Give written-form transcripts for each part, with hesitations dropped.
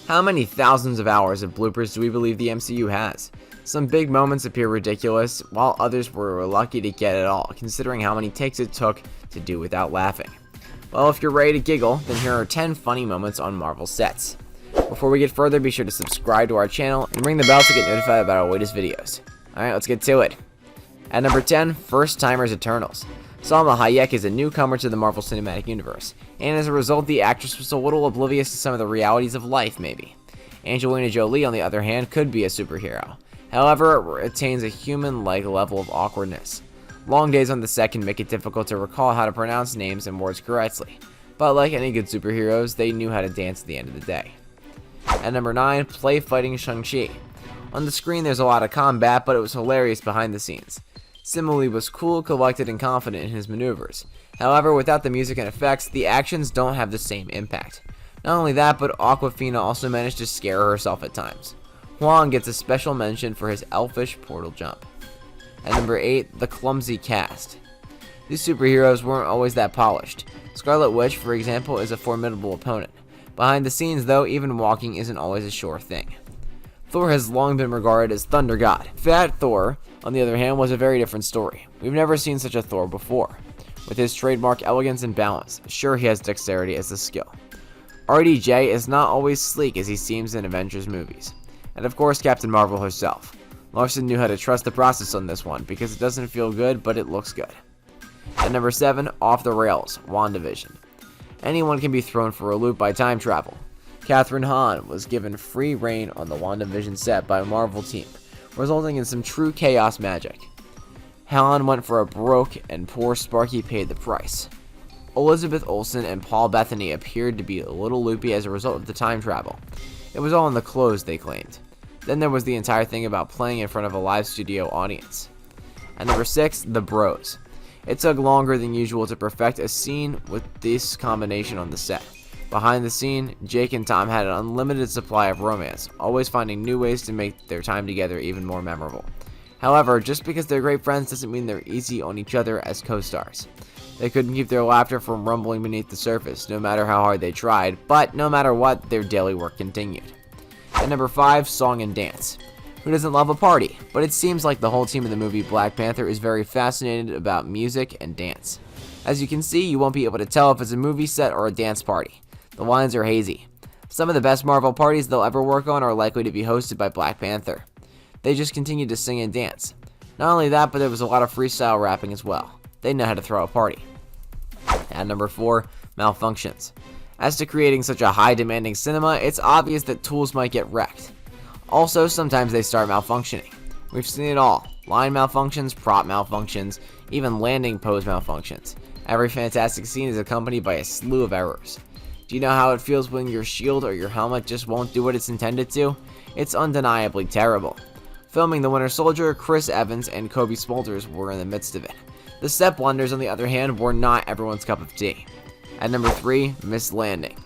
How many thousands of hours of bloopers do we believe the MCU has? Some big moments appear ridiculous, while others were lucky to get it all, considering how many takes it took to do without laughing. Well, if you're ready to giggle, then here are 10 funny moments on Marvel sets. Before we get further, be sure to subscribe to our channel and ring the bell to get notified about our latest videos. Alright, let's get to it. At number 10, First Timers Eternals. Salma Hayek is a newcomer to the Marvel Cinematic Universe, and as a result, the actress was a little oblivious to some of the realities of life, maybe. Angelina Jolie, on the other hand, could be a superhero. However, it retains a human-like level of awkwardness. Long days on the set can make it difficult to recall how to pronounce names and words correctly, but like any good superheroes, they knew how to dance at the end of the day. At number 9, Play Fighting Shang-Chi. On the screen, there's a lot of combat, but it was hilarious behind the scenes. Simu Liu was cool, collected, and confident in his maneuvers. However, without the music and effects, the actions don't have the same impact. Not only that, but Awkwafina also managed to scare herself at times. Huang gets a special mention for his elfish portal jump. At number 8, the clumsy cast. These superheroes weren't always that polished. Scarlet Witch, for example, is a formidable opponent. Behind the scenes, though, even walking isn't always a sure thing. Thor has long been regarded as Thunder God. Fat Thor, on the other hand, was a very different story. We've never seen such a Thor before. With his trademark elegance and balance, sure, he has dexterity as a skill. RDJ is not always sleek as he seems in Avengers movies. And of course, Captain Marvel herself. Larson knew how to trust the process on this one because it doesn't feel good, but it looks good. At number 7, Off the Rails, WandaVision. Anyone can be thrown for a loop by time travel. Catherine Hahn was given free reign on the WandaVision set by a Marvel team, resulting in some true chaos magic. Hahn went for a broke, and poor Sparky paid the price. Elizabeth Olsen and Paul Bettany appeared to be a little loopy as a result of the time travel. It was all in the clothes, they claimed. Then there was the entire thing about playing in front of a live studio audience. At number 6, The Bros. It took longer than usual to perfect a scene with this combination on the set. Behind the scene, Jake and Tom had an unlimited supply of romance, always finding new ways to make their time together even more memorable. However, just because they're great friends doesn't mean they're easy on each other as co-stars. They couldn't keep their laughter from rumbling beneath the surface, no matter how hard they tried, but no matter what, their daily work continued. At number 5, Song and Dance. Who doesn't love a party? But it seems like the whole team in the movie Black Panther is very fascinated about music and dance. As you can see, you won't be able to tell if it's a movie set or a dance party. The lines are hazy. Some of the best Marvel parties they'll ever work on are likely to be hosted by Black Panther. They just continue to sing and dance. Not only that, but there was a lot of freestyle rapping as well. They know how to throw a party. At number 4, Malfunctions. As to creating such a high-demanding cinema, it's obvious that tools might get wrecked. Also, sometimes they start malfunctioning. We've seen it all. Line malfunctions, prop malfunctions, even landing pose malfunctions. Every fantastic scene is accompanied by a slew of errors. Do you know how it feels when your shield or your helmet just won't do what it's intended to? It's undeniably terrible. Filming The Winter Soldier, Chris Evans and Kobe Smulders were in the midst of it. The set blunders, on the other hand, were not everyone's cup of tea. At number 3, Missed Landing.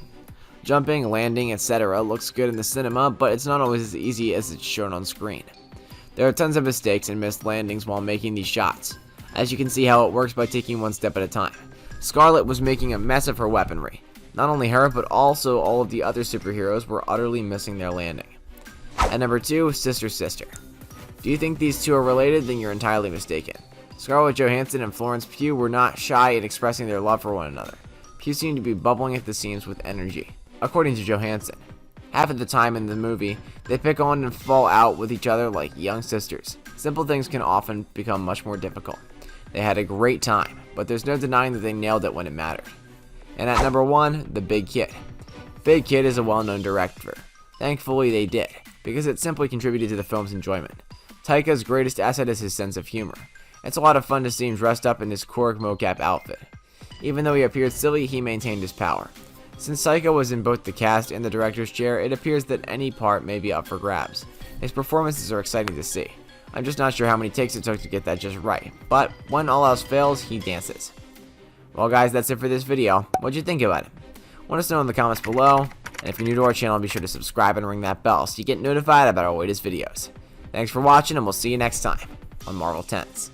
Jumping, landing, etc. looks good in the cinema, but it's not always as easy as it's shown on screen. There are tons of mistakes and missed landings while making these shots. As you can see how it works by taking one step at a time. Scarlet was making a mess of her weaponry. Not only her, but also all of the other superheroes were utterly missing their landing. At number 2, Sister Sister. Do you think these two are related? Then you're entirely mistaken. Scarlett Johansson and Florence Pugh were not shy in expressing their love for one another. Pugh seemed to be bubbling at the seams with energy, according to Johansson. Half of the time in the movie, they pick on and fall out with each other like young sisters. Simple things can often become much more difficult. They had a great time, but there's no denying that they nailed it when it mattered. And at number 1, The Big Kid. Big Kid is a well-known director. Thankfully they did, because it simply contributed to the film's enjoyment. Taika's greatest asset is his sense of humor. It's a lot of fun to see him dressed up in his Korg mocap outfit. Even though he appeared silly, he maintained his power. Since Taika was in both the cast and the director's chair, it appears that any part may be up for grabs. His performances are exciting to see. I'm just not sure how many takes it took to get that just right, but when all else fails, he dances. Well guys, that's it for this video. What'd you think about it? Let us know in the comments below, and if you're new to our channel, be sure to subscribe and ring that bell so you get notified about our latest videos. Thanks for watching, and we'll see you next time on Marvel Tense.